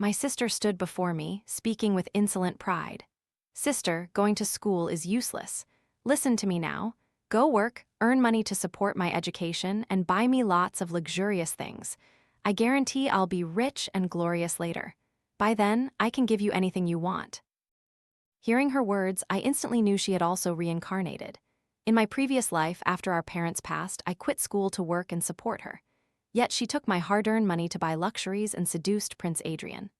My sister stood before me, speaking with insolent pride. Sister, going to school is useless. Listen to me now. Go work, earn money to support my education, and buy me lots of luxurious things. I guarantee I'll be rich and glorious later. By then, I can give you anything you want. Hearing her words, I instantly knew she had also reincarnated. In my previous life, after our parents passed, I quit school to work and support her. Yet she took my hard-earned money to buy luxuries and seduced Prince Adrian.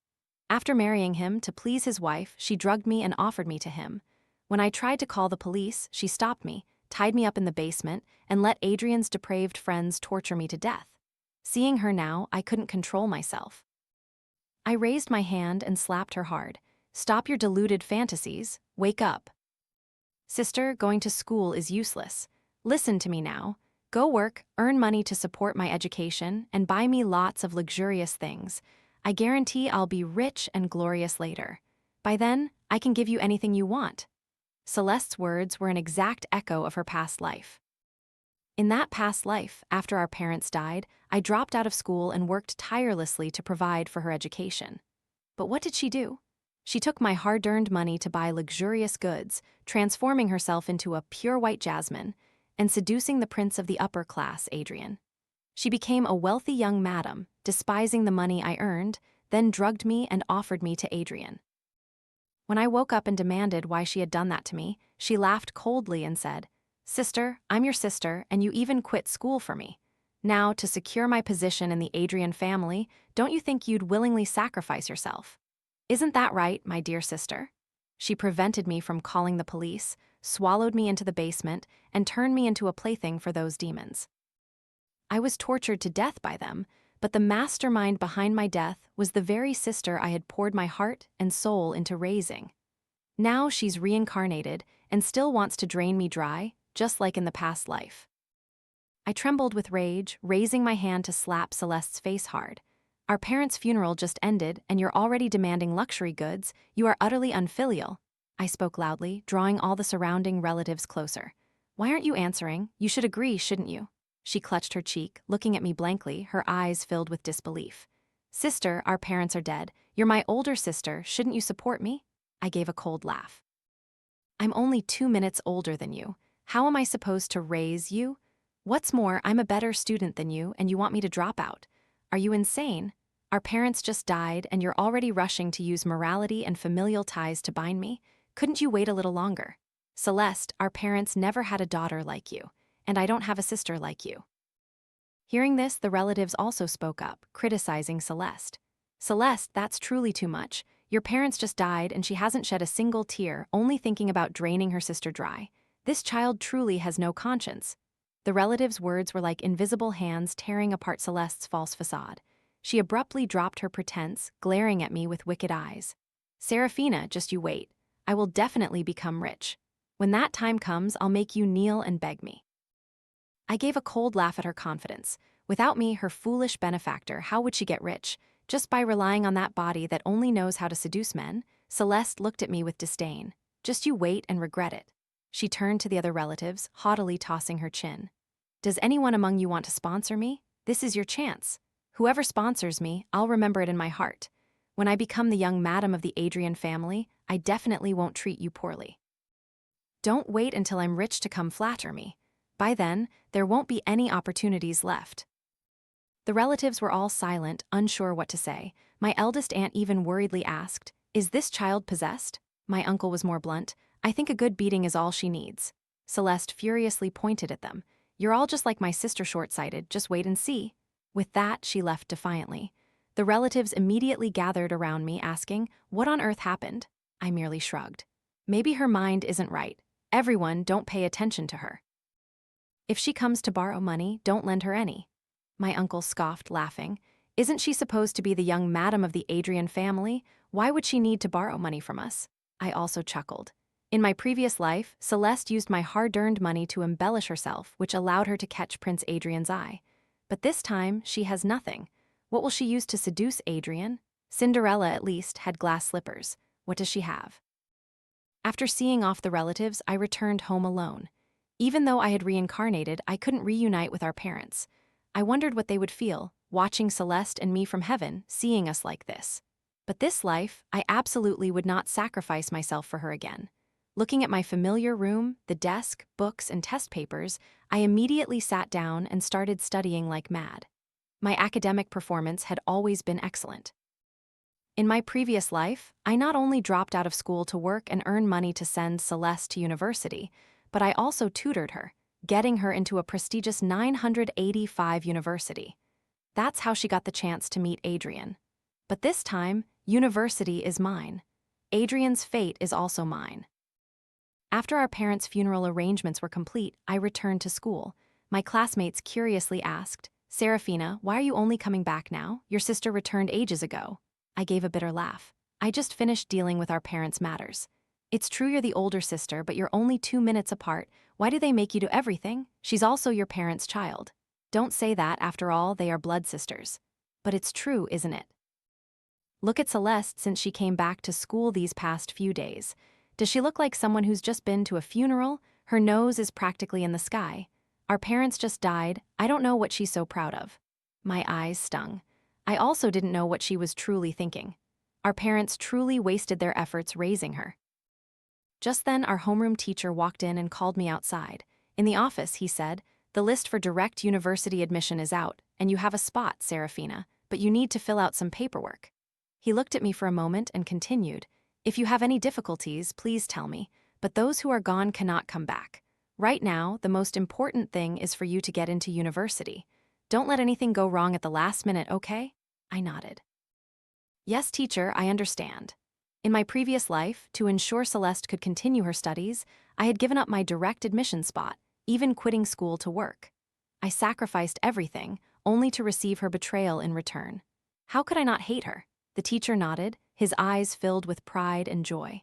After marrying him, to please his wife, she drugged me and offered me to him. When I tried to call the police, she stopped me, tied me up in the basement, and let Adrian's depraved friends torture me to death. Seeing her now, I couldn't control myself. I raised my hand and slapped her hard. Stop your deluded fantasies, wake up. Sister, going to school is useless. Listen to me now. Go work, earn money to support my education, and buy me lots of luxurious things. I guarantee I'll be rich and glorious later. By then, I can give you anything you want. Celeste's words were an exact echo of her past life. In that past life, after our parents died, I dropped out of school and worked tirelessly to provide for her education. But what did she do? She took my hard-earned money to buy luxurious goods, transforming herself into a pure white jasmine, and seducing the prince of the upper class, Adrian. She became a wealthy young madam, despising the money I earned, then drugged me and offered me to Adrian. When I woke up and demanded why she had done that to me, she laughed coldly and said, "Sister, I'm your sister, and you even quit school for me. Now, to secure my position in the Adrian family, don't you think you'd willingly sacrifice yourself? Isn't that right, my dear sister?" She prevented me from calling the police, swallowed me into the basement, and turned me into a plaything for those demons. I was tortured to death by them, but the mastermind behind my death was the very sister I had poured my heart and soul into raising. Now she's reincarnated and still wants to drain me dry, just like in the past life. I trembled with rage, raising my hand to slap Celeste's face hard. Our parents' funeral just ended, and you're already demanding luxury goods. You are utterly unfilial. I spoke loudly, drawing all the surrounding relatives closer. Why aren't you answering? You should agree, shouldn't you? She clutched her cheek, looking at me blankly, her eyes filled with disbelief. Sister, our parents are dead. You're my older sister. Shouldn't you support me? I gave a cold laugh. I'm only 2 minutes older than you. How am I supposed to raise you? What's more, I'm a better student than you, and you want me to drop out. Are you insane? Our parents just died, and you're already rushing to use morality and familial ties to bind me? Couldn't you wait a little longer? Celeste, our parents never had a daughter like you, and I don't have a sister like you. Hearing this, the relatives also spoke up, criticizing Celeste. Celeste, that's truly too much. Your parents just died, and she hasn't shed a single tear, only thinking about draining her sister dry. This child truly has no conscience. The relatives' words were like invisible hands tearing apart Celeste's false facade. She abruptly dropped her pretense, glaring at me with wicked eyes. Serafina, just you wait. I will definitely become rich. When that time comes, I'll make you kneel and beg me. I gave a cold laugh at her confidence. Without me, her foolish benefactor, how would she get rich? Just by relying on that body that only knows how to seduce men? Celeste looked at me with disdain. Just you wait and regret it. She turned to the other relatives, haughtily tossing her chin. Does anyone among you want to sponsor me? This is your chance. Whoever sponsors me, I'll remember it in my heart. When I become the young madam of the Adrian family, I definitely won't treat you poorly. Don't wait until I'm rich to come flatter me. By then, there won't be any opportunities left. The relatives were all silent, unsure what to say. My eldest aunt even worriedly asked, "Is this child possessed?" My uncle was more blunt. "I think a good beating is all she needs." Celeste furiously pointed at them. "You're all just like my sister, short-sighted. Just wait and see." With that, she left defiantly. The relatives immediately gathered around me, asking, "What on earth happened?" I merely shrugged. Maybe her mind isn't right. Everyone, don't pay attention to her. If she comes to borrow money, don't lend her any. My uncle scoffed, laughing. Isn't she supposed to be the young madam of the Adrian family? Why would she need to borrow money from us? I also chuckled. In my previous life, Celeste used my hard-earned money to embellish herself, which allowed her to catch Prince Adrian's eye. But this time, she has nothing. What will she use to seduce Adrian? Cinderella, at least, had glass slippers. What does she have? After seeing off the relatives, I returned home alone. Even though I had reincarnated, I couldn't reunite with our parents. I wondered what they would feel, watching Celeste and me from heaven, seeing us like this. But this life, I absolutely would not sacrifice myself for her again. Looking at my familiar room, the desk, books, and test papers, I immediately sat down and started studying like mad. My academic performance had always been excellent. In my previous life, I not only dropped out of school to work and earn money to send Celeste to university, but I also tutored her, getting her into a prestigious 985 university. That's how she got the chance to meet Adrian. But this time, university is mine. Adrian's fate is also mine. After our parents' funeral arrangements were complete, I returned to school. My classmates curiously asked, "Serafina, why are you only coming back now? Your sister returned ages ago." I gave a bitter laugh. "I just finished dealing with our parents' matters. It's true you're the older sister, but you're only 2 minutes apart. Why do they make you do everything? She's also your parents' child. Don't say that, after all, they are blood sisters." But it's true, isn't it? Look at Celeste since she came back to school these past few days. Does she look like someone who's just been to a funeral? Her nose is practically in the sky. Our parents just died. I don't know what she's so proud of. My eyes stung. I also didn't know what she was truly thinking. Our parents truly wasted their efforts raising her. Just then, our homeroom teacher walked in and called me outside. In the office, he said, "The list for direct university admission is out, and you have a spot, Serafina, but you need to fill out some paperwork." He looked at me for a moment and continued, "If you have any difficulties, please tell me, but those who are gone cannot come back. Right now, the most important thing is for you to get into university. Don't let anything go wrong at the last minute, okay?" I nodded. "Yes, teacher, I understand." In my previous life, to ensure Celeste could continue her studies, I had given up my direct admission spot, even quitting school to work. I sacrificed everything, only to receive her betrayal in return. How could I not hate her? The teacher nodded, his eyes filled with pride and joy.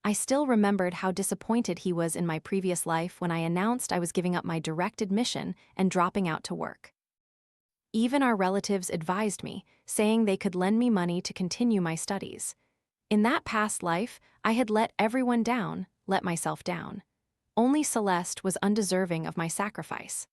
I still remembered how disappointed he was in my previous life when I announced I was giving up my direct admission and dropping out to work. Even our relatives advised me, saying they could lend me money to continue my studies. In that past life, I had let everyone down, let myself down. Only Celeste was undeserving of my sacrifice.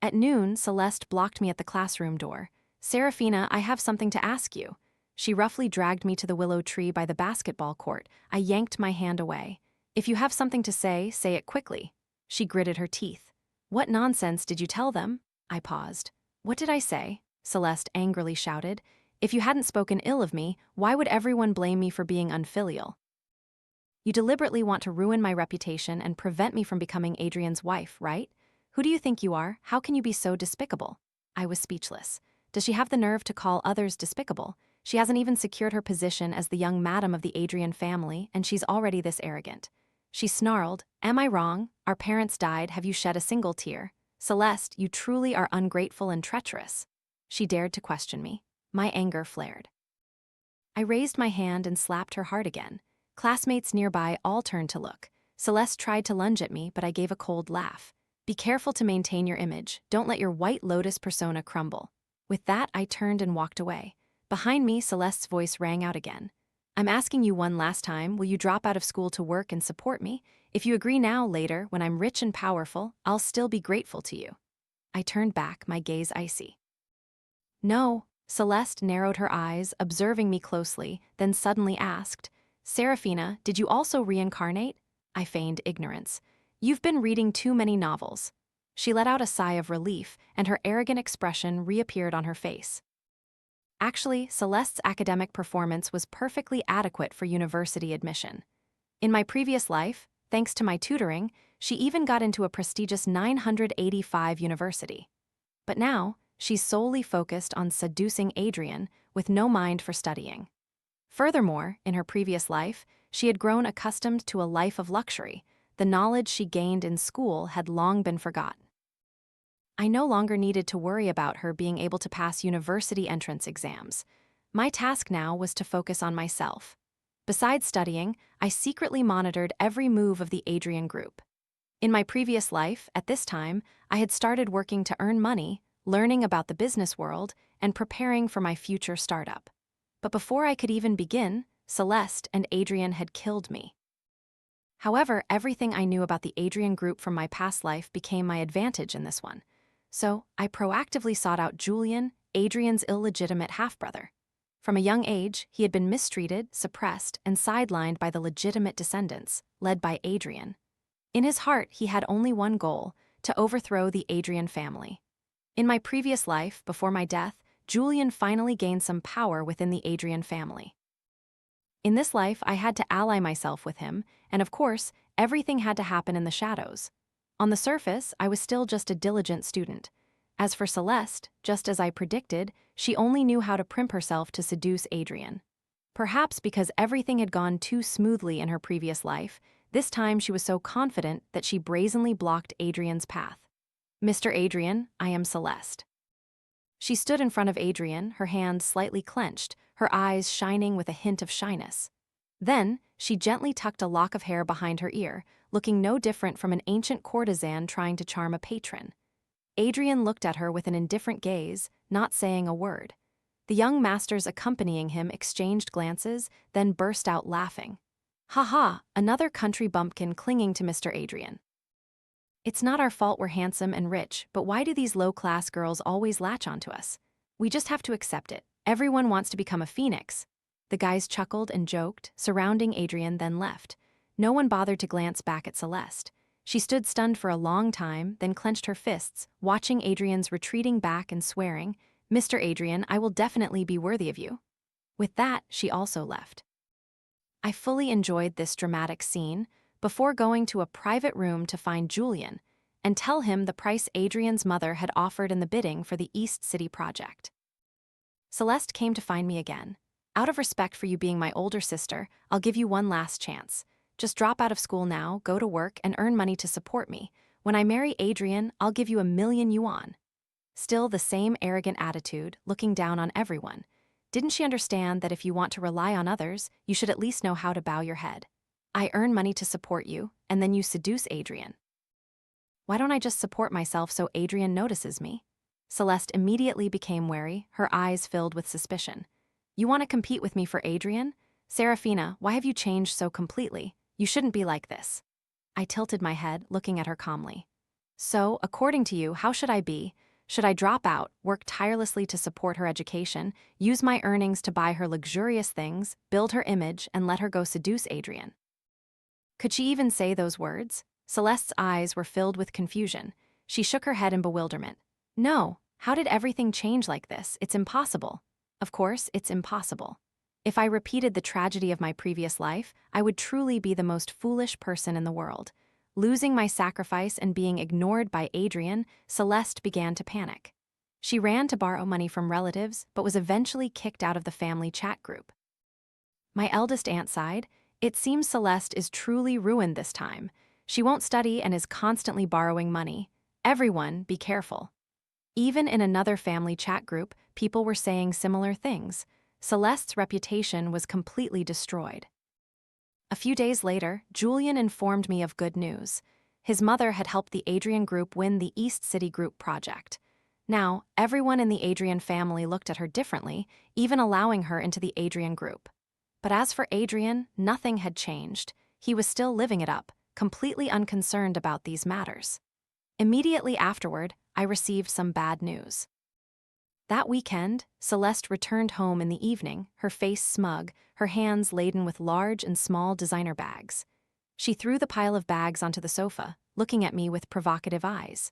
At noon, Celeste blocked me at the classroom door. "Serafina, I have something to ask you." She roughly dragged me to the willow tree by the basketball court. I yanked my hand away. "If you have something to say it quickly." She gritted her teeth. "What nonsense did you tell them?" I paused. "What did I say?" Celeste angrily shouted. "If you hadn't spoken ill of me, why would everyone blame me for being unfilial? You deliberately want to ruin my reputation and prevent me from becoming Adrian's wife, right? Who do you think you are? How can you be so despicable?" I was speechless. Does she have the nerve to call others despicable? She hasn't even secured her position as the young madam of the Adrian family, and she's already this arrogant. She snarled, "Am I wrong? Our parents died. Have you shed a single tear? Celeste, you truly are ungrateful and treacherous." She dared to question me. My anger flared. I raised my hand and slapped her hard again. Classmates nearby all turned to look. Celeste tried to lunge at me, but I gave a cold laugh. "Be careful to maintain your image. Don't let your White Lotus persona crumble." With that, I turned and walked away. Behind me, Celeste's voice rang out again. "I'm asking you one last time, will you drop out of school to work and support me? If you agree now, later, when I'm rich and powerful, I'll still be grateful to you." I turned back, my gaze icy. "No." Celeste narrowed her eyes, observing me closely, then suddenly asked, "Serafina, did you also reincarnate?" I feigned ignorance. "You've been reading too many novels." She let out a sigh of relief, and her arrogant expression reappeared on her face. Actually, Celeste's academic performance was perfectly adequate for university admission. In my previous life, thanks to my tutoring, she even got into a prestigious 985 university. But now, she's solely focused on seducing Adrian with no mind for studying. Furthermore, in her previous life, she had grown accustomed to a life of luxury. The knowledge she gained in school had long been forgotten. I no longer needed to worry about her being able to pass university entrance exams. My task now was to focus on myself. Besides studying, I secretly monitored every move of the Adrian group. In my previous life, at this time, I had started working to earn money, learning about the business world, and preparing for my future startup. But before I could even begin, Celeste and Adrian had killed me. However, everything I knew about the Adrian group from my past life became my advantage in this one. So, I proactively sought out Julian, Adrian's illegitimate half-brother. From a young age, he had been mistreated, suppressed, and sidelined by the legitimate descendants, led by Adrian. In his heart, he had only one goal: to overthrow the Adrian family. In my previous life, before my death, Julian finally gained some power within the Adrian family. In this life, I had to ally myself with him, and of course, everything had to happen in the shadows. On the surface, I was still just a diligent student. As for Celeste, just as I predicted, she only knew how to primp herself to seduce Adrian. Perhaps because everything had gone too smoothly in her previous life, this time she was so confident that she brazenly blocked Adrian's path. "Mr. Adrian, I am Celeste." She stood in front of Adrian, her hands slightly clenched, her eyes shining with a hint of shyness. Then, she gently tucked a lock of hair behind her ear, looking no different from an ancient courtesan trying to charm a patron. Adrian looked at her with an indifferent gaze, not saying a word. The young masters accompanying him exchanged glances, then burst out laughing. "Ha ha, another country bumpkin clinging to Mr. Adrian. It's not our fault we're handsome and rich, but why do these low-class girls always latch onto us? We just have to accept it. Everyone wants to become a phoenix." The guys chuckled and joked, surrounding Adrian, then left. No one bothered to glance back at Celeste. She stood stunned for a long time, then clenched her fists, watching Adrian's retreating back and swearing, "Mr. Adrian, I will definitely be worthy of you." With that, she also left. I fully enjoyed this dramatic scene, before going to a private room to find Julian and tell him the price Adrian's mother had offered in the bidding for the East City project. "Celeste came to find me again. Out of respect for you being my older sister, I'll give you one last chance. Just drop out of school now, go to work, and earn money to support me. When I marry Adrian, I'll give you 1,000,000 yuan. Still the same arrogant attitude, looking down on everyone. Didn't she understand that if you want to rely on others, you should at least know how to bow your head? I earn money to support you, and then you seduce Adrian. Why don't I just support myself so Adrian notices me?" Celeste immediately became wary, her eyes filled with suspicion. "You want to compete with me for Adrian? Serafina, why have you changed so completely? You shouldn't be like this." I tilted my head, looking at her calmly. "So, according to you, how should I be? Should I drop out, work tirelessly to support her education, use my earnings to buy her luxurious things, build her image, and let her go seduce Adrian?" Could she even say those words? Celeste's eyes were filled with confusion. She shook her head in bewilderment. "No, how did everything change like this? It's impossible." Of course, it's impossible. If I repeated the tragedy of my previous life, I would truly be the most foolish person in the world. Losing my sacrifice and being ignored by Adrian, Celeste began to panic. She ran to borrow money from relatives, but was eventually kicked out of the family chat group. My eldest aunt sighed. "It seems Celeste is truly ruined this time. She won't study and is constantly borrowing money. Everyone, be careful." Even in another family chat group, people were saying similar things. Celeste's reputation was completely destroyed. A few days later, Julian informed me of good news. His mother had helped the Adrian group win the East City group project. Now, everyone in the Adrian family looked at her differently, even allowing her into the Adrian group. But as for Adrian, nothing had changed. He was still living it up, completely unconcerned about these matters. Immediately afterward, I received some bad news. That weekend, Celeste returned home in the evening, her face smug, her hands laden with large and small designer bags. She threw the pile of bags onto the sofa, looking at me with provocative eyes.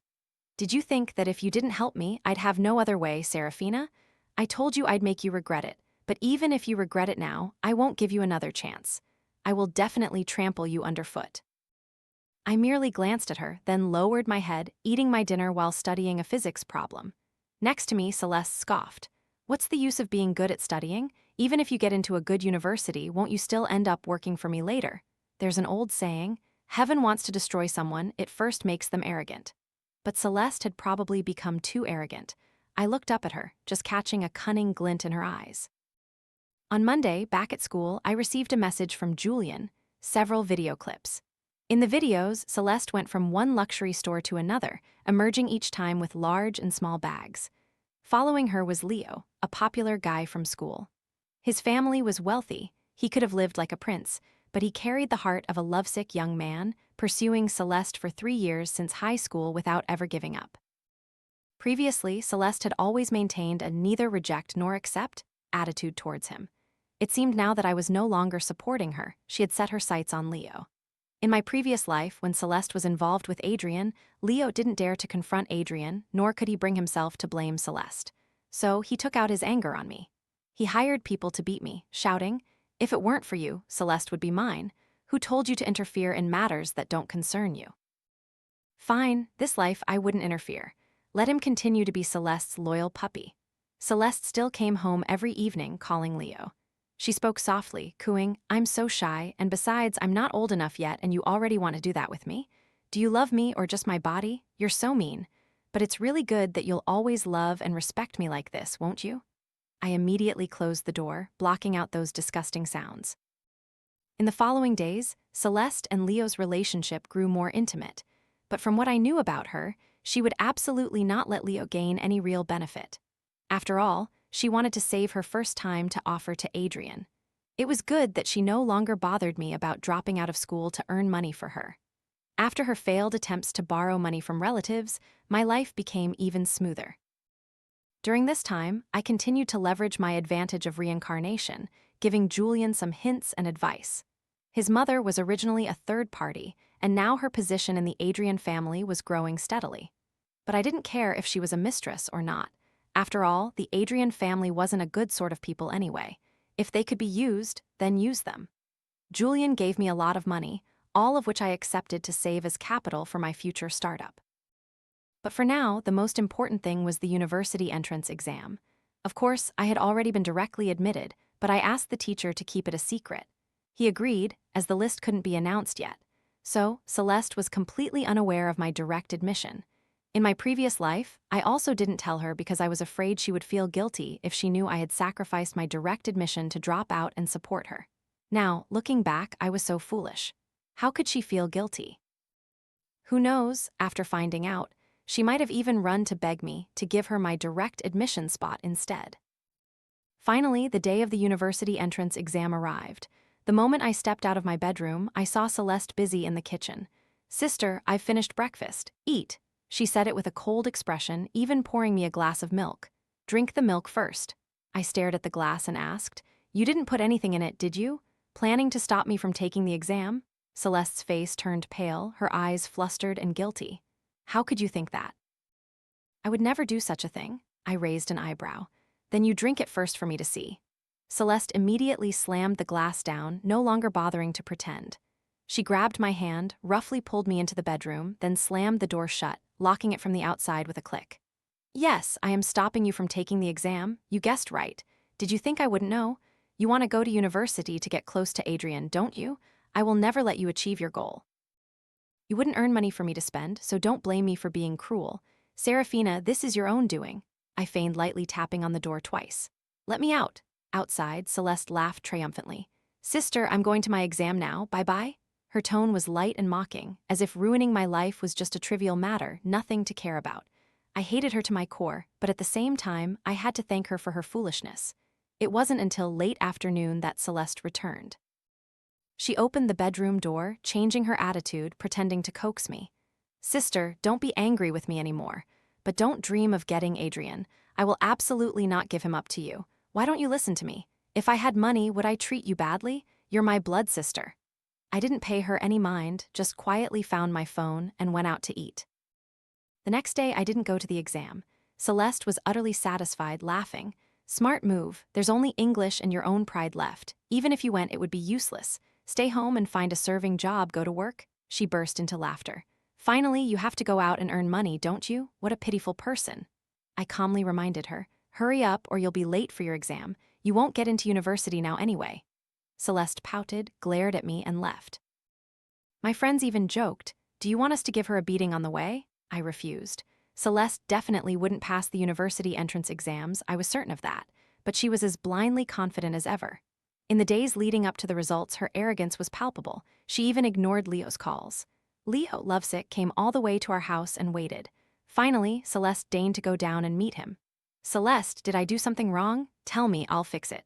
"Did you think that if you didn't help me, I'd have no other way, Serafina? I told you I'd make you regret it, but even if you regret it now, I won't give you another chance. I will definitely trample you underfoot." I merely glanced at her, then lowered my head, eating my dinner while studying a physics problem. Next to me, Celeste scoffed. "What's the use of being good at studying? Even if you get into a good university, won't you still end up working for me later? There's an old saying, heaven wants to destroy someone, it first makes them arrogant." But Celeste had probably become too arrogant. I looked up at her, just catching a cunning glint in her eyes. On Monday, back at school, I received a message from Julian, several video clips. In the videos, Celeste went from one luxury store to another, emerging each time with large and small bags. Following her was Leo, a popular guy from school. His family was wealthy, he could have lived like a prince, but he carried the heart of a lovesick young man, pursuing Celeste for 3 years since high school without ever giving up. Previously, Celeste had always maintained a neither reject nor accept attitude towards him. It seemed now that I was no longer supporting her, she had set her sights on Leo. In my previous life, when Celeste was involved with Adrian, Leo didn't dare to confront Adrian, nor could he bring himself to blame Celeste. So he took out his anger on me. He hired people to beat me, shouting, "If it weren't for you, Celeste would be mine. Who told you to interfere in matters that don't concern you?" Fine, this life I wouldn't interfere. Let him continue to be Celeste's loyal puppy. Celeste still came home every evening calling Leo. She spoke softly, cooing, "I'm so shy, and besides, I'm not old enough yet and you already want to do that with me? Do you love me or just my body? You're so mean. But it's really good that you'll always love and respect me like this, won't you?" I immediately closed the door, blocking out those disgusting sounds. In the following days, Celeste and Leo's relationship grew more intimate, but from what I knew about her, she would absolutely not let Leo gain any real benefit. After all, she wanted to save her first time to offer to Adrian. It was good that she no longer bothered me about dropping out of school to earn money for her. After her failed attempts to borrow money from relatives, my life became even smoother. During this time, I continued to leverage my advantage of reincarnation, giving Julian some hints and advice. His mother was originally a third party, and now her position in the Adrian family was growing steadily. But I didn't care if she was a mistress or not. After all, the Adrian family wasn't a good sort of people anyway. If they could be used, then use them. Julian gave me a lot of money, all of which I accepted to save as capital for my future startup. But for now, the most important thing was the university entrance exam. Of course, I had already been directly admitted, but I asked the teacher to keep it a secret. He agreed, as the list couldn't be announced yet. So, Celeste was completely unaware of my direct admission. In my previous life, I also didn't tell her because I was afraid she would feel guilty if she knew I had sacrificed my direct admission to drop out and support her. Now, looking back, I was so foolish. How could she feel guilty? Who knows, after finding out, she might have even run to beg me to give her my direct admission spot instead. Finally, the day of the university entrance exam arrived. The moment I stepped out of my bedroom, I saw Celeste busy in the kitchen. "Sister, I've finished breakfast. Eat." She said it with a cold expression, even pouring me a glass of milk. "Drink the milk first." I stared at the glass and asked, "You didn't put anything in it, did you? Planning to stop me from taking the exam?" Celeste's face turned pale, her eyes flustered and guilty. "How could you think that?" "I would never do such a thing." I raised an eyebrow. "Then you drink it first for me to see." Celeste immediately slammed the glass down, no longer bothering to pretend. She grabbed my hand, roughly pulled me into the bedroom, then slammed the door shut, locking it from the outside with a click. "Yes, I am stopping you from taking the exam. You guessed right. Did you think I wouldn't know? You want to go to university to get close to Adrian, don't you? I will never let you achieve your goal. You wouldn't earn money for me to spend, so don't blame me for being cruel. Serafina, this is your own doing." I feigned lightly tapping on the door twice. "Let me out." Outside, Celeste laughed triumphantly. "Sister, I'm going to my exam now. Bye-bye." Her tone was light and mocking, as if ruining my life was just a trivial matter, nothing to care about. I hated her to my core, but at the same time, I had to thank her for her foolishness. It wasn't until late afternoon that Celeste returned. She opened the bedroom door, changing her attitude, pretending to coax me. "Sister, don't be angry with me anymore. But don't dream of getting Adrian. I will absolutely not give him up to you. Why don't you listen to me? If I had money, would I treat you badly? You're my blood sister." I didn't pay her any mind, just quietly found my phone and went out to eat. The next day, I didn't go to the exam. Celeste was utterly satisfied, laughing. "Smart move. There's only English and your own pride left. Even if you went, it would be useless. Stay home and find a serving job, go to work." She burst into laughter. "Finally, you have to go out and earn money, don't you? What a pitiful person." I calmly reminded her, "Hurry up or you'll be late for your exam. You won't get into university now anyway." Celeste pouted, glared at me, and left. My friends even joked, "Do you want us to give her a beating on the way?" I refused. Celeste definitely wouldn't pass the university entrance exams, I was certain of that, but she was as blindly confident as ever. In the days leading up to the results, her arrogance was palpable. She even ignored Leo's calls. Leo, lovesick, came all the way to our house and waited. Finally, Celeste deigned to go down and meet him. "Celeste, did I do something wrong? Tell me, I'll fix it."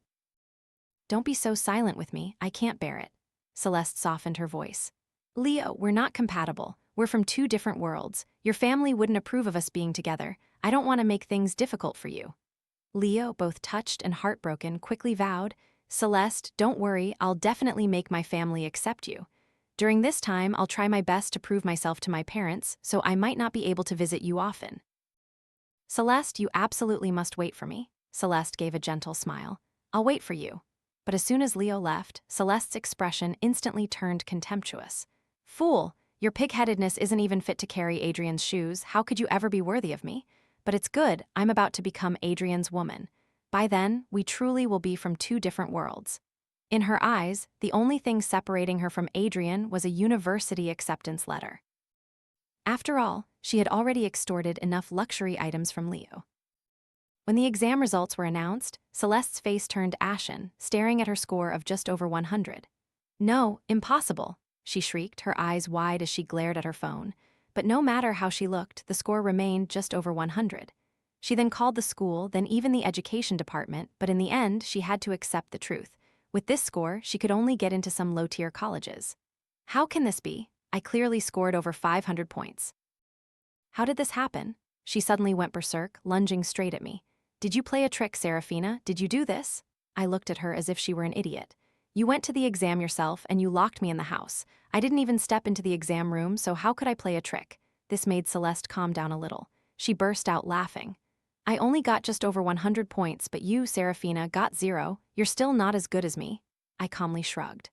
"Don't be so silent with me, I can't bear it." Celeste softened her voice. "Leo, we're not compatible. We're from two different worlds. Your family wouldn't approve of us being together. I don't want to make things difficult for you." Leo, both touched and heartbroken, quickly vowed, "Celeste, don't worry, I'll definitely make my family accept you. During this time, I'll try my best to prove myself to my parents, so I might not be able to visit you often." "Celeste, you absolutely must wait for me." Celeste gave a gentle smile. "I'll wait for you." But as soon as Leo left, Celeste's expression instantly turned contemptuous. "Fool, your pig-headedness isn't even fit to carry Adrian's shoes. How could you ever be worthy of me? But it's good, I'm about to become Adrian's woman. By then, we truly will be from two different worlds." In her eyes, the only thing separating her from Adrian was a university acceptance letter. After all, she had already extorted enough luxury items from Leo. When the exam results were announced, Celeste's face turned ashen, staring at her score of just over 100. "No, impossible," she shrieked, her eyes wide as she glared at her phone. But no matter how she looked, the score remained just over 100. She then called the school, then even the education department, but in the end, she had to accept the truth. With this score, she could only get into some low-tier colleges. "How can this be? I clearly scored over 500 points. How did this happen?" She suddenly went berserk, lunging straight at me. "Did you play a trick, Serafina? Did you do this?" I looked at her as if she were an idiot. "You went to the exam yourself and you locked me in the house. I didn't even step into the exam room, so how could I play a trick?" This made Celeste calm down a little. She burst out laughing. "I only got just over 100 points, but you, Serafina, got 0. You're still not as good as me." I calmly shrugged.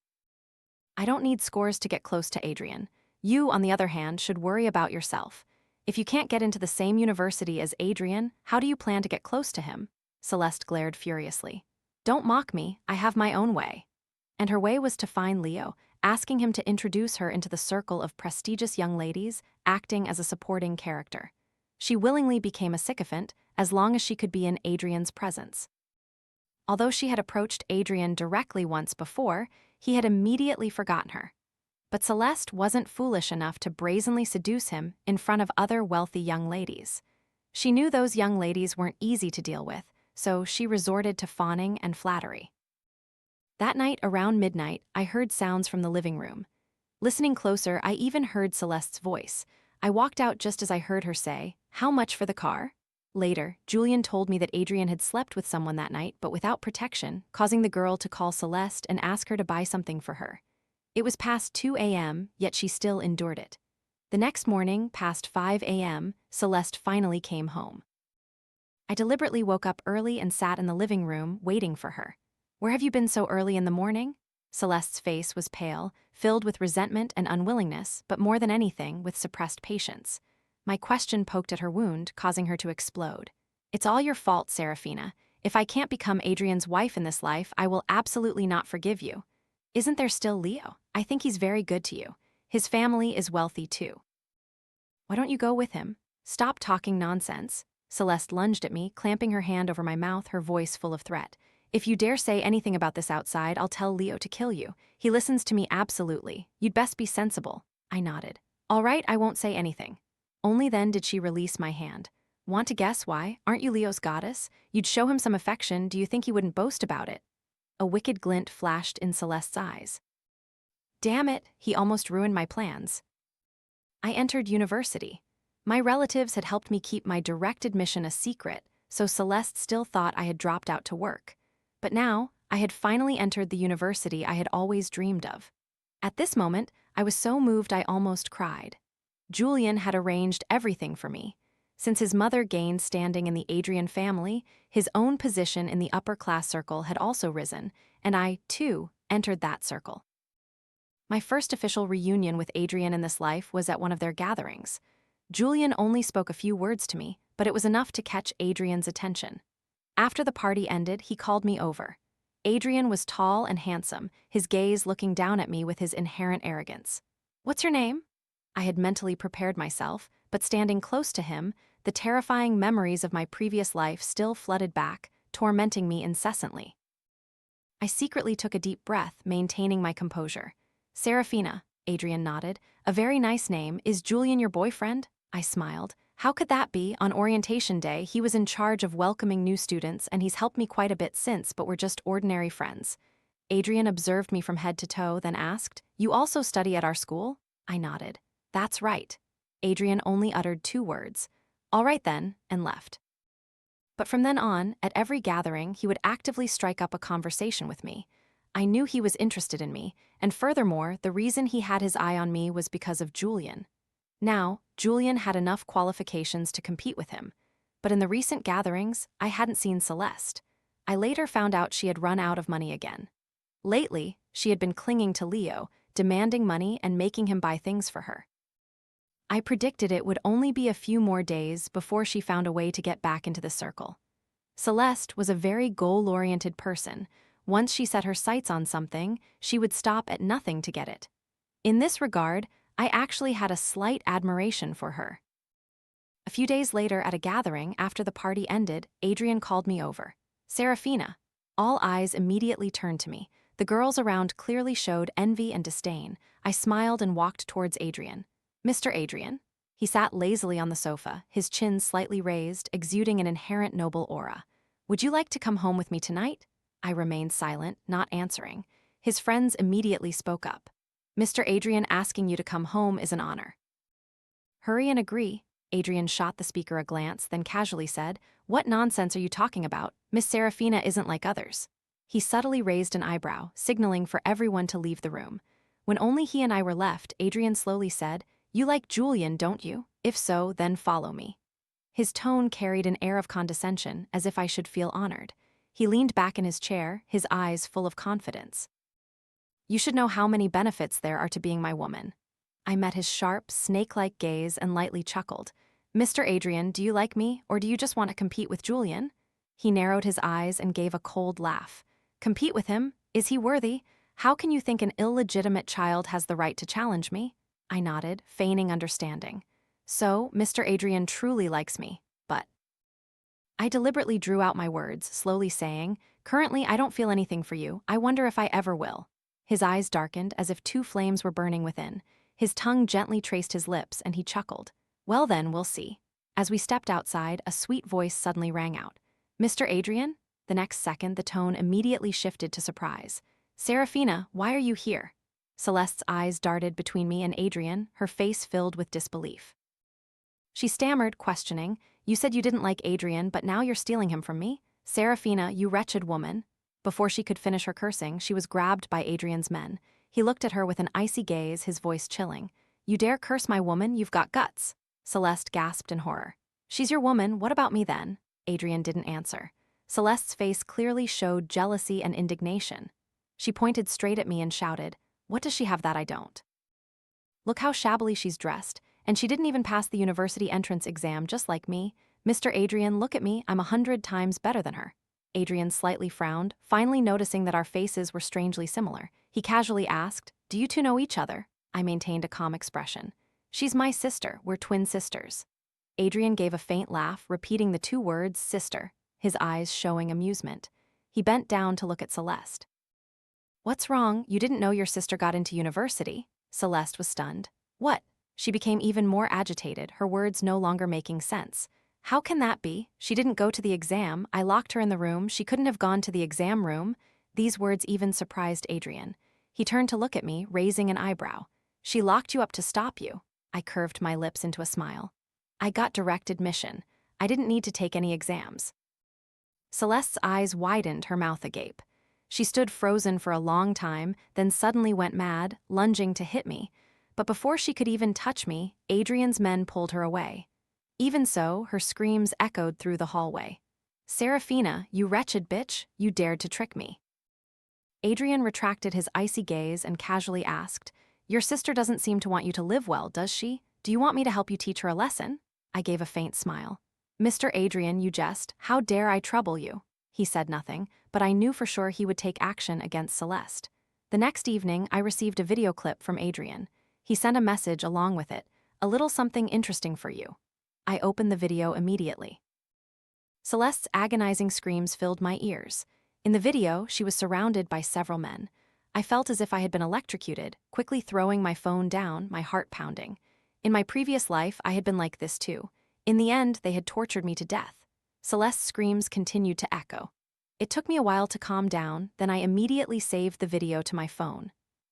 "I don't need scores to get close to Adrian. You, on the other hand, should worry about yourself. If you can't get into the same university as Adrian, how do you plan to get close to him?" Celeste glared furiously. "Don't mock me, I have my own way." And her way was to find Leo, asking him to introduce her into the circle of prestigious young ladies, acting as a supporting character. She willingly became a sycophant, as long as she could be in Adrian's presence. Although she had approached Adrian directly once before, he had immediately forgotten her. But Celeste wasn't foolish enough to brazenly seduce him in front of other wealthy young ladies. She knew those young ladies weren't easy to deal with, so she resorted to fawning and flattery. That night, around midnight, I heard sounds from the living room. Listening closer, I even heard Celeste's voice. I walked out just as I heard her say, "How much for the car?" Later, Julian told me that Adrian had slept with someone that night, but without protection, causing the girl to call Celeste and ask her to buy something for her. It was past 2 a.m., yet she still endured it. The next morning, past 5 a.m., Celeste finally came home. I deliberately woke up early and sat in the living room, waiting for her. "Where have you been so early in the morning?" Celeste's face was pale, filled with resentment and unwillingness, but more than anything, with suppressed patience. My question poked at her wound, causing her to explode. "It's all your fault, Serafina. If I can't become Adrian's wife in this life, I will absolutely not forgive you. Isn't there still Leo? I think he's very good to you. His family is wealthy too. Why don't you go with him? Stop talking nonsense." Celeste lunged at me, clamping her hand over my mouth, her voice full of threat. "If you dare say anything about this outside, I'll tell Leo to kill you. He listens to me absolutely. You'd best be sensible." I nodded. "All right, I won't say anything." Only then did she release my hand. "Want to guess why? Aren't you Leo's goddess? You'd show him some affection. Do you think he wouldn't boast about it?" A wicked glint flashed in Celeste's eyes. Damn it, he almost ruined my plans. I entered university. My relatives had helped me keep my direct admission a secret, so Celeste still thought I had dropped out to work. But now, I had finally entered the university I had always dreamed of. At this moment, I was so moved I almost cried. Julian had arranged everything for me. Since his mother gained standing in the Adrian family, his own position in the upper-class circle had also risen, and I, too, entered that circle. My first official reunion with Adrian in this life was at one of their gatherings. Julian only spoke a few words to me, but it was enough to catch Adrian's attention. After the party ended, he called me over. Adrian was tall and handsome, his gaze looking down at me with his inherent arrogance. "What's your name?" I had mentally prepared myself, but standing close to him, the terrifying memories of my previous life still flooded back, tormenting me incessantly. I secretly took a deep breath, maintaining my composure. "Serafina," Adrian nodded. "A very nice name. Is Julian your boyfriend?" I smiled. "How could that be? On orientation day, he was in charge of welcoming new students, and he's helped me quite a bit since, but we're just ordinary friends." Adrian observed me from head to toe, then asked, "You also study at our school?" I nodded. "That's right." Adrian only uttered 2 words. "All right then," and left. But from then on, at every gathering, he would actively strike up a conversation with me. I knew he was interested in me, and furthermore, the reason he had his eye on me was because of Julian. Now, Julian had enough qualifications to compete with him. But in the recent gatherings, I hadn't seen Celeste. I later found out she had run out of money again. Lately, she had been clinging to Leo, demanding money and making him buy things for her. I predicted it would only be a few more days before she found a way to get back into the circle. Celeste was a very goal-oriented person. Once she set her sights on something, she would stop at nothing to get it. In this regard, I actually had a slight admiration for her. A few days later at a gathering, after the party ended, Adrian called me over. "Serafina." All eyes immediately turned to me. The girls around clearly showed envy and disdain. I smiled and walked towards Adrian. "Mr. Adrian." He sat lazily on the sofa, his chin slightly raised, exuding an inherent noble aura. "Would you like to come home with me tonight?" I remained silent, not answering. His friends immediately spoke up. "Mr. Adrian asking you to come home is an honor." "Hurry and agree." Adrian shot the speaker a glance, then casually said, "What nonsense are you talking about? Miss Serafina isn't like others." He subtly raised an eyebrow, signaling for everyone to leave the room. When only he and I were left, Adrian slowly said, "You like Julian, don't you? If so, then follow me." His tone carried an air of condescension, as if I should feel honored. He leaned back in his chair, his eyes full of confidence. "You should know how many benefits there are to being my woman." I met his sharp, snake-like gaze and lightly chuckled. "Mr. Adrian, do you like me, or do you just want to compete with Julian?" He narrowed his eyes and gave a cold laugh. "Compete with him? Is he worthy? How can you think an illegitimate child has the right to challenge me?" I nodded, feigning understanding. "So, Mr. Adrian truly likes me, but—" I deliberately drew out my words, slowly saying, "Currently, I don't feel anything for you. I wonder if I ever will." His eyes darkened, as if two flames were burning within. His tongue gently traced his lips, and he chuckled. "Well then, we'll see." As we stepped outside, a sweet voice suddenly rang out. "Mr. Adrian?" The next second, the tone immediately shifted to surprise. "Serafina, why are you here?" Celeste's eyes darted between me and Adrian, her face filled with disbelief. She stammered, questioning, "You said you didn't like Adrian, but now you're stealing him from me? Serafina, you wretched woman." Before she could finish her cursing, she was grabbed by Adrian's men. He looked at her with an icy gaze, his voice chilling. "You dare curse my woman? You've got guts." Celeste gasped in horror. "She's your woman, what about me then?" Adrian didn't answer. Celeste's face clearly showed jealousy and indignation. She pointed straight at me and shouted, "What does she have that I don't? Look how shabbily she's dressed, and she didn't even pass the university entrance exam just like me. Mr. Adrian, look at me, I'm 100 times better than her." Adrian slightly frowned, finally noticing that our faces were strangely similar. He casually asked, "Do you two know each other?" I maintained a calm expression. "She's my sister, we're twin sisters." Adrian gave a faint laugh, repeating the two words, "sister," his eyes showing amusement. He bent down to look at Celeste. "What's wrong? You didn't know your sister got into university?" Celeste was stunned. "What?" She became even more agitated, her words no longer making sense. "How can that be? She didn't go to the exam. I locked her in the room. She couldn't have gone to the exam room." These words even surprised Adrian. He turned to look at me, raising an eyebrow. "She locked you up to stop you." I curved my lips into a smile. "I got direct admission. I didn't need to take any exams." Celeste's eyes widened, her mouth agape. She stood frozen for a long time, then suddenly went mad, lunging to hit me. But before she could even touch me, Adrian's men pulled her away. Even so, her screams echoed through the hallway. "Serafina, you wretched bitch, you dared to trick me." Adrian retracted his icy gaze and casually asked, "Your sister doesn't seem to want you to live well, does she? Do you want me to help you teach her a lesson?" I gave a faint smile. "Mr. Adrian, you jest. How dare I trouble you?" He said nothing, but I knew for sure he would take action against Celeste. The next evening, I received a video clip from Adrian. He sent a message along with it, "A little something interesting for you." I opened the video immediately. Celeste's agonizing screams filled my ears. In the video, she was surrounded by several men. I felt as if I had been electrocuted, quickly throwing my phone down, my heart pounding. In my previous life, I had been like this too. In the end, they had tortured me to death. Celeste's screams continued to echo. It took me a while to calm down, then I immediately saved the video to my phone.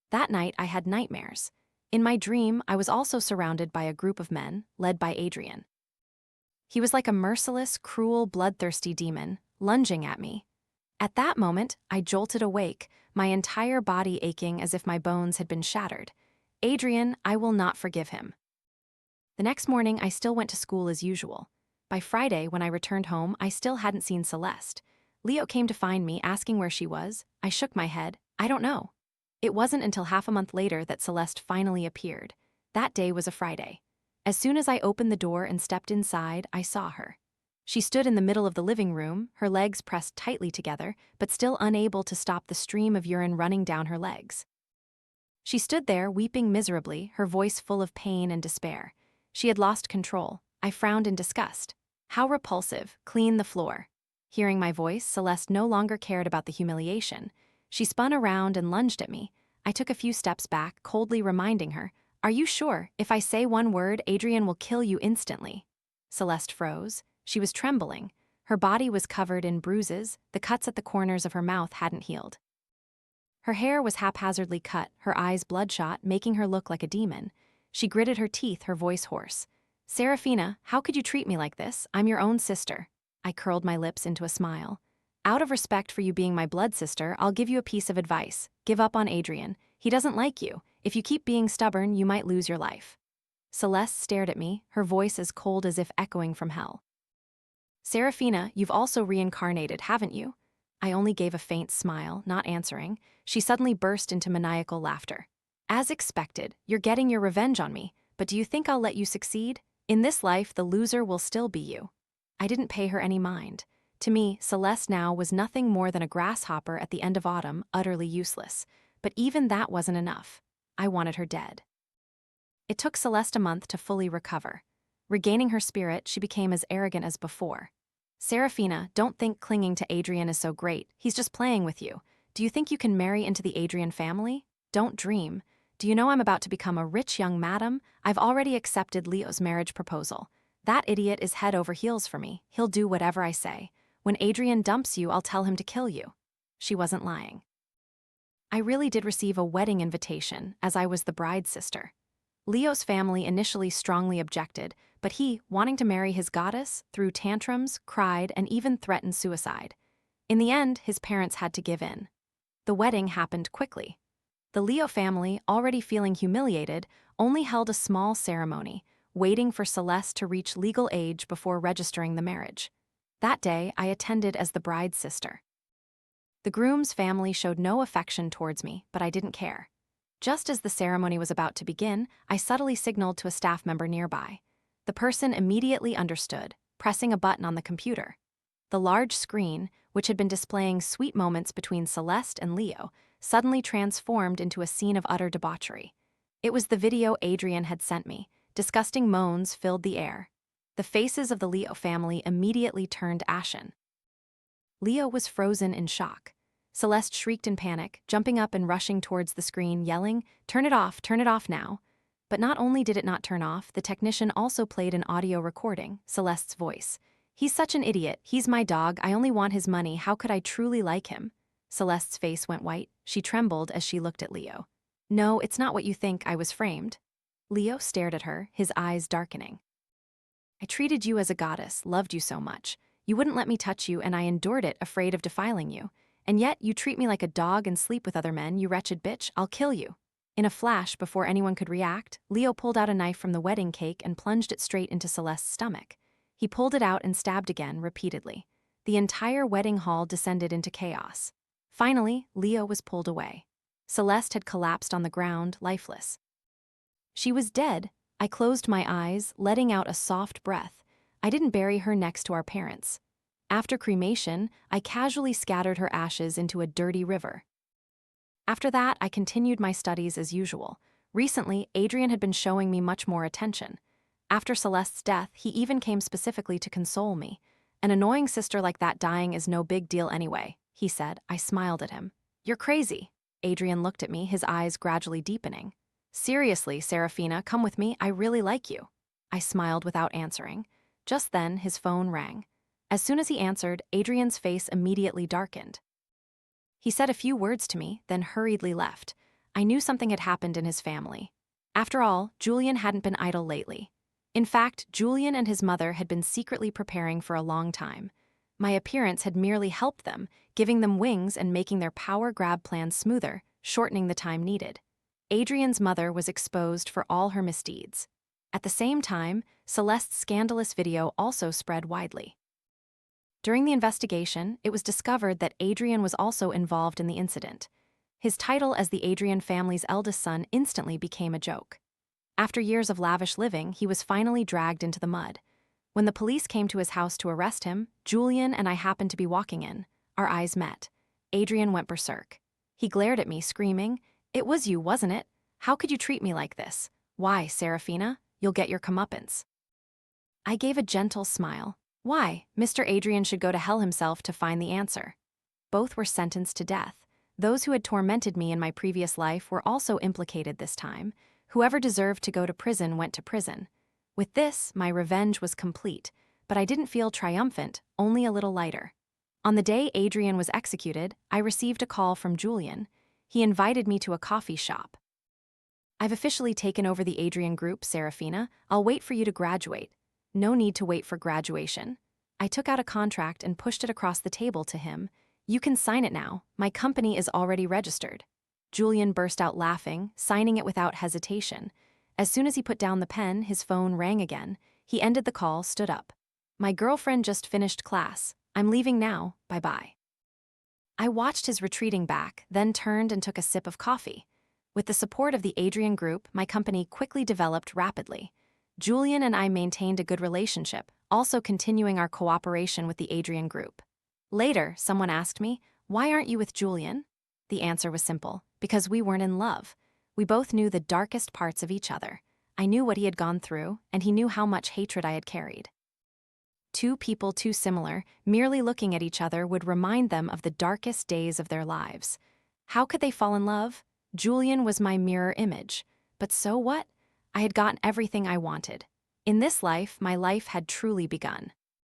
That night, I had nightmares. In my dream, I was also surrounded by a group of men, led by Adrian. He was like a merciless, cruel, bloodthirsty demon, lunging at me. At that moment, I jolted awake, my entire body aching as if my bones had been shattered. Adrian, I will not forgive him. The next morning, I still went to school as usual. By Friday, when I returned home, I still hadn't seen Celeste. Leo came to find me, asking where she was. I shook my head. I don't know. It wasn't until half a month later that Celeste finally appeared. That day was a Friday. As soon as I opened the door and stepped inside, I saw her. She stood in the middle of the living room, her legs pressed tightly together, but still unable to stop the stream of urine running down her legs. She stood there, weeping miserably, her voice full of pain and despair. She had lost control. I frowned in disgust. How repulsive, clean the floor. Hearing my voice, Celeste no longer cared about the humiliation. She spun around and lunged at me. I took a few steps back, coldly reminding her, "Are you sure? If I say one word, Adrian will kill you instantly." Celeste froze. She was trembling. Her body was covered in bruises, the cuts at the corners of her mouth hadn't healed. Her hair was haphazardly cut, her eyes bloodshot, making her look like a demon. She gritted her teeth, her voice hoarse. "Serafina, how could you treat me like this? I'm your own sister." I curled my lips into a smile. "Out of respect for you being my blood sister, I'll give you a piece of advice. Give up on Adrian. He doesn't like you. If you keep being stubborn, you might lose your life." Celeste stared at me, her voice as cold as if echoing from hell. "Serafina, you've also reincarnated, haven't you?" I only gave a faint smile, not answering. She suddenly burst into maniacal laughter. "As expected, you're getting your revenge on me, but do you think I'll let you succeed? In this life, the loser will still be you." I didn't pay her any mind. To me, Celeste now was nothing more than a grasshopper at the end of autumn, utterly useless. But even that wasn't enough. I wanted her dead. It took Celeste a month to fully recover. Regaining her spirit, she became as arrogant as before. "Serafina, don't think clinging to Adrian is so great. He's just playing with you. Do you think you can marry into the Adrian family? Don't dream. Do you know I'm about to become a rich young madam? I've already accepted Leo's marriage proposal. That idiot is head over heels for me. He'll do whatever I say. When Adrian dumps you, I'll tell him to kill you." She wasn't lying. I really did receive a wedding invitation, as I was the bride's sister. Leo's family initially strongly objected, but he, wanting to marry his goddess, threw tantrums, cried, and even threatened suicide. In the end, his parents had to give in. The wedding happened quickly. The Leo family, already feeling humiliated, only held a small ceremony, waiting for Celeste to reach legal age before registering the marriage. That day, I attended as the bride's sister. The groom's family showed no affection towards me, but I didn't care. Just as the ceremony was about to begin, I subtly signaled to a staff member nearby. The person immediately understood, pressing a button on the computer. The large screen, which had been displaying sweet moments between Celeste and Leo, suddenly transformed into a scene of utter debauchery. It was the video Adrian had sent me. Disgusting moans filled the air. The faces of the Leo family immediately turned ashen. Leo was frozen in shock. Celeste shrieked in panic, jumping up and rushing towards the screen, yelling, turn it off now." But not only did it not turn off, the technician also played an audio recording, Celeste's voice. "He's such an idiot. He's my dog. I only want his money. How could I truly like him?" Celeste's face went white. She trembled as she looked at Leo. "No, it's not what you think. I was framed." Leo stared at her, his eyes darkening. "I treated you as a goddess, loved you so much. You wouldn't let me touch you, and I endured it, afraid of defiling you. And yet you treat me like a dog and sleep with other men, you wretched bitch. I'll kill you." In a flash, before anyone could react, Leo pulled out a knife from the wedding cake and plunged it straight into Celeste's stomach. He pulled it out and stabbed again, repeatedly. The entire wedding hall descended into chaos. Finally, Leo was pulled away. Celeste had collapsed on the ground, lifeless. She was dead. I closed my eyes, letting out a soft breath. I didn't bury her next to our parents. After cremation, I casually scattered her ashes into a dirty river. After that, I continued my studies as usual. Recently, Adrian had been showing me much more attention. After Celeste's death, he even came specifically to console me. "An annoying sister like that dying is no big deal anyway," he said. I smiled at him. "You're crazy." Adrian looked at me, his eyes gradually deepening. "Seriously, Serafina, come with me. I really like you." I smiled without answering. Just then, his phone rang. As soon as he answered, Adrian's face immediately darkened. He said a few words to me, then hurriedly left. I knew something had happened in his family. After all, Julian hadn't been idle lately. In fact, Julian and his mother had been secretly preparing for a long time. My appearance had merely helped them, giving them wings and making their power grab plans smoother, shortening the time needed. Adrian's mother was exposed for all her misdeeds. At the same time, Celeste's scandalous video also spread widely. During the investigation, it was discovered that Adrian was also involved in the incident. His title as the Adrian family's eldest son instantly became a joke. After years of lavish living, he was finally dragged into the mud. When the police came to his house to arrest him, Julian and I happened to be walking in. Our eyes met. Adrian went berserk. He glared at me, screaming, "It was you, wasn't it? How could you treat me like this? Why, Serafina? You'll get your comeuppance." I gave a gentle smile. Why? Mr. Adrian should go to hell himself to find the answer. Both were sentenced to death. Those who had tormented me in my previous life were also implicated this time. Whoever deserved to go to prison went to prison. With this, my revenge was complete, but I didn't feel triumphant, only a little lighter. On the day Adrian was executed, I received a call from Julian. He invited me to a coffee shop. "I've officially taken over the Adrian group, Serafina. I'll wait for you to graduate." "No need to wait for graduation." I took out a contract and pushed it across the table to him. "You can sign it now. My company is already registered." Julian burst out laughing, signing it without hesitation. As soon as he put down the pen, his phone rang again. He ended the call, stood up. "My girlfriend just finished class. I'm leaving now. Bye-bye." I watched his retreating back, then turned and took a sip of coffee. With the support of the Adrian group, my company quickly developed rapidly. Julian and I maintained a good relationship, also continuing our cooperation with the Adrian group. Later, someone asked me, "Why aren't you with Julian?" The answer was simple: because we weren't in love. We both knew the darkest parts of each other. I knew what he had gone through, and he knew how much hatred I had carried. Two people too similar, merely looking at each other would remind them of the darkest days of their lives. How could they fall in love? Julian was my mirror image. But so what? I had gotten everything I wanted. In this life, my life had truly begun.